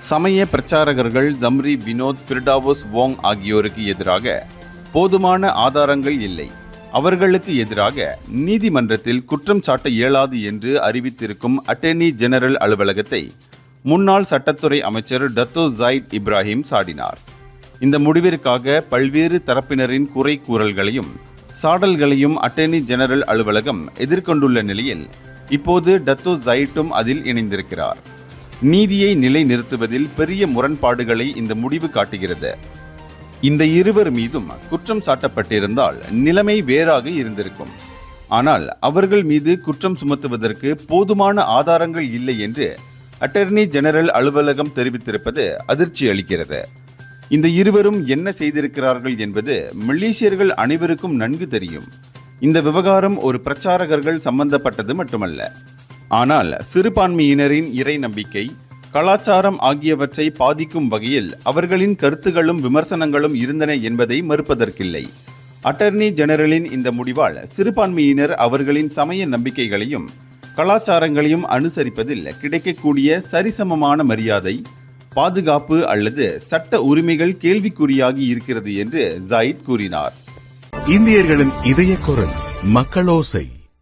சமய பிரச்சாரகர்கள் Zambry Vinod ஃபிர்டாவோஸ் Wong ஆகியோருக்கு எதிராக போதுமான ஆதாரங்கள் இல்லை. அவர்களுக்கு எதிராக நீதிமன்றத்தில் குற்றம் சாட்ட இயலாது என்று அறிவித்திருக்கும் அட்டர்னி ஜெனரல் அலுவலகத்தை முன்னாள் சட்டத்துறை அமைச்சர் டத்தோ ஜாயிட் இப்ராஹிம் சாடினார். இந்த முடிவிற்காக பல்வேறு தரப்பினரின் குறை கூறல்களையும் சாடல்களையும் அட்டர்னி ஜெனரல் அலுவலகம் எதிர்கொண்டுள்ள நிலையில் இப்போது டத்தோ ஜாயிட்டும் அதில் இணைந்திருக்கிறார். நீதியை நிலைநிறுத்துவதில் பெரிய முரண்பாடுகளை இந்த முடிவு காட்டுகிறது. இந்த இருவர் மீதும் குற்றம் சாட்டப்பட்டிருந்தால் நிலைமை வேறாக இருந்திருக்கும். ஆனால் அவர்கள் மீது குற்றம் சுமத்துவதற்கு போதுமான ஆதாரங்கள் இல்லை என்று அட்டர்னி ஜெனரல் அலுவலகம் தெரிவித்திருப்பது அதிர்ச்சி அளிக்கிறது. இந்த இருவரும் என்ன செய்திருக்கிறார்கள் என்பது மலேசியர்கள் அனைவருக்கும் நன்கு தெரியும். இந்த விவகாரம் ஒரு பிரச்சாரகர்கள் சம்பந்தப்பட்டது மட்டுமல்ல. ஆனால் சிறுபான்மையினரின் இறை நம்பிக்கை, கலாச்சாரம் ஆகியவற்றை பாதிக்கும் வகையில் அவர்களின் கருத்துகளும் விமர்சனங்களும் இருந்தன என்பதை மறுப்பதற்கில்லை. அட்டர்னி ஜெனரலின் இந்த முடிவால் சிறுபான்மையினர் அவர்களின் சமய நம்பிக்கைகளையும் கலாச்சாரங்களையும் அனுசரிப்பதில் கிடைக்கக்கூடிய சரிசமமான மரியாதை, பாதுகாப்பு அல்லது சட்ட உரிமைகள் கேள்விக்குறியாகி இருக்கிறது என்று ஜாயிட் கூறினார். இந்தியர்களின் இதய குரல் மக்களோசை.